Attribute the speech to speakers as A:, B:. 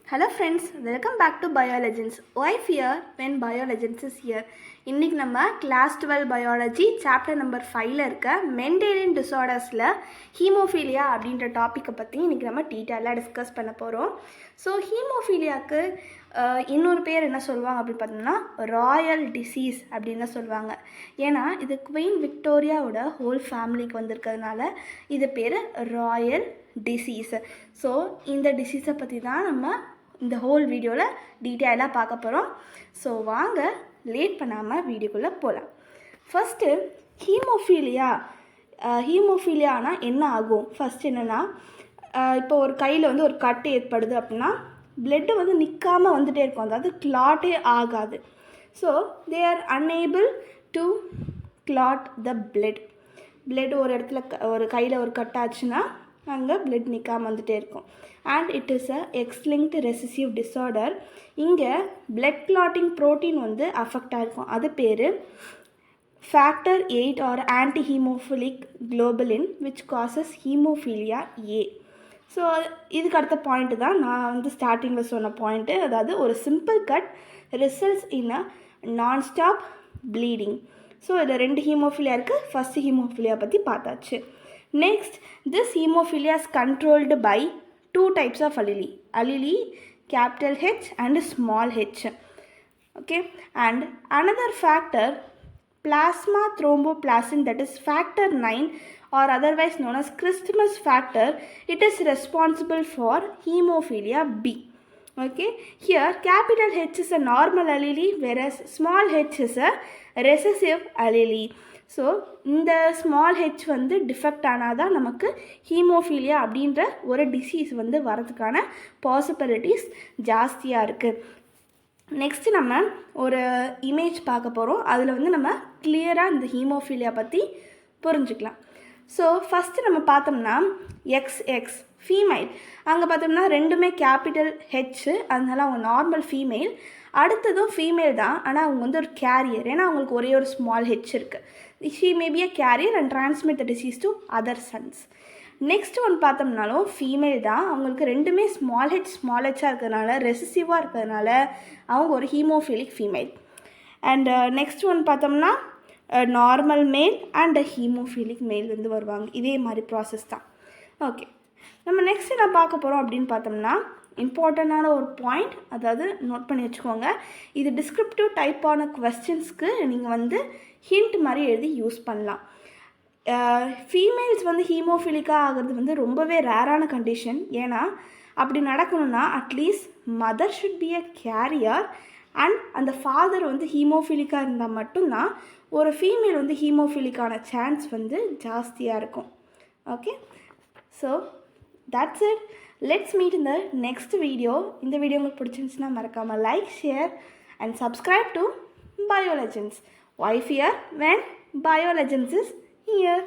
A: Hello friends, welcome back to BioLegends. Why fear when BioLegends is here? இன்றைக்கி நம்ம class 12 biology chapter number 5ல் இருக்க Mendelian டிஸார்டர்ஸில் haemophilia அப்படின்ற டாப்பிக்கை பற்றி இன்றைக்கி நம்ம டீட்டெயிலாக டிஸ்கஸ் பண்ண போகிறோம். ஸோ ஹீமோஃபீலியாவுக்கு இன்னொரு பேர் என்ன சொல்லுவாங்க அப்படின்னு பார்த்தோம்னா ராயல் டிசீஸ் அப்படின்னு தான் சொல்லுவாங்க. ஏன்னா இது குவீன் விக்டோரியாவோட ஹோல் ஃபேமிலிக்கு வந்திருக்கிறதுனால இது பேர் ராயல் டிசீஸ். ஸோ இந்த டிசீஸை பற்றி தான் நம்ம இந்த ஹோல் வீடியோவில் டீட்டெயிலாக பார்க்க போகிறோம். ஸோ வாங்க லேட் பண்ணாமல் வீடியோக்குள்ளே போகலாம். ஃபஸ்ட்டு ஹீமோஃபீலியானா என்ன ஆகும்? ஃபஸ்ட் என்னென்னா, இப்போ ஒரு கையில் வந்து ஒரு கட்டு ஏற்படுது அப்படின்னா பிளட்டு வந்து நிற்காமல் வந்துகிட்டே இருக்கும், அதாவது கிளாட்டே ஆகாது. So they are unable to clot the blood ஒரு இடத்துல ஒரு கையில் ஒரு கட்டாச்சுன்னா அங்கே பிளட் நிற்காமல் வந்துகிட்டே இருக்கும். And it is a X-linked recessive disorder. இங்கே பிளட் கிளாட்டிங் ப்ரோட்டீன் வந்து அஃபெக்டாக இருக்கும். அது பேர் factor 8 or anti hemophilic globulin which causes hemophilia A. So இதுக்கு அடுத்த பாயிண்ட்டு தான் நான் வந்து ஸ்டார்டிங்கில் சொன்ன பாயிண்ட்டு, அதாவது ஒரு சிம்பிள் கட் ரிசல்ட்ஸ் இன் அ நான்ஸ்டாப் ப்ளீடிங். ஸோ இதில் 2 ஹீமோஃபீலியா இருக்குது. ஃபஸ்ட்டு ஹீமோஃபீலியா பற்றி பார்த்தாச்சு. Next, this hemophilia is controlled by 2 types of allele, capital H and small h. Okay, and another factor, plasma thromboplasmin, that is factor 9 or otherwise known as Christmas factor, it is responsible for hemophilia B. Okay, here capital H is a normal allele whereas small h is a recessive allele. So இந்த small H வந்து defect ஆனால் தான் நமக்கு haemophilia அப்படின்ற ஒரு disease வந்து வரதுக்கான possibilities ஜாஸ்தியாக இருக்குது. நெக்ஸ்ட்டு நம்ம ஒரு இமேஜ் பார்க்க போகிறோம். அதில் வந்து நம்ம கிளியராக இந்த ஹீமோஃபீலியா பற்றி புரிஞ்சுக்கலாம். ஸோ ஃபஸ்ட்டு நம்ம பார்த்தோம்னா எக்ஸ் ஃபீமேல், அங்கே பார்த்தோம்னா ரெண்டுமே கேபிட்டல் ஹெச், அதனால அவங்க நார்மல் ஃபீமேல். அடுத்ததும் ஃபீமேல் தான், ஆனால் அவங்க வந்து ஒரு கேரியர், ஏன்னா அவங்களுக்கு ஒரே ஒரு ஸ்மால் ஹெச் இருக்குது. She may be a carrier and transmit the disease to other sons. Next one பார்த்தோம்னாலும் ஃபீமேல் தான், அவங்களுக்கு ரெண்டுமே ஸ்மால் ஹெச்சாக இருக்கிறதுனால, ரெசிசிவாக இருக்கிறதுனால அவங்க ஒரு haemophilic female. And next one பார்த்தோம்னா நார்மல் மேல் அண்ட் ஹீமோஃபிலிக் மேல் வந்து வருவாங்க. இதே மாதிரி ப்ராசஸ் தான். ஓகே, நம்ம நெக்ஸ்ட் என்ன பார்க்க போகிறோம் அப்படின்னு பார்த்தோம்னா இம்பார்ட்டண்டான ஒரு பாயிண்ட், அதாவது நோட் பண்ணி வச்சுக்கோங்க. இது டிஸ்கிரிப்டிவ் டைப்பான கொஸ்டின்ஸ்க்கு நீங்கள் வந்து ஹிண்ட் மாதிரி எழுதி யூஸ் பண்ணலாம். ஃபீமேல்ஸ் வந்து ஹீமோஃபிலிக்காக ஆகிறது வந்து ரொம்பவே ரேரான கண்டிஷன். ஏன்னா அப்படி நடக்கணும்னா at least mother should be a carrier and அந்த ஃபாதர் வந்து ஹீமோஃபிலிக்காக இருந்தால் மட்டும்தான் ஒரு ஃபீமேல் வந்து ஹீமோஃபிலிக்கான சான்ஸ் வந்து ஜாஸ்தியாக இருக்கும். Okay, so that's it. Let's meet in the next video. இந்த வீடியோ உங்களுக்கு பிடிச்சிருந்துச்சுன்னா மறக்காமல் like, share and subscribe to BioLegends. Why fear when BioLegends is here?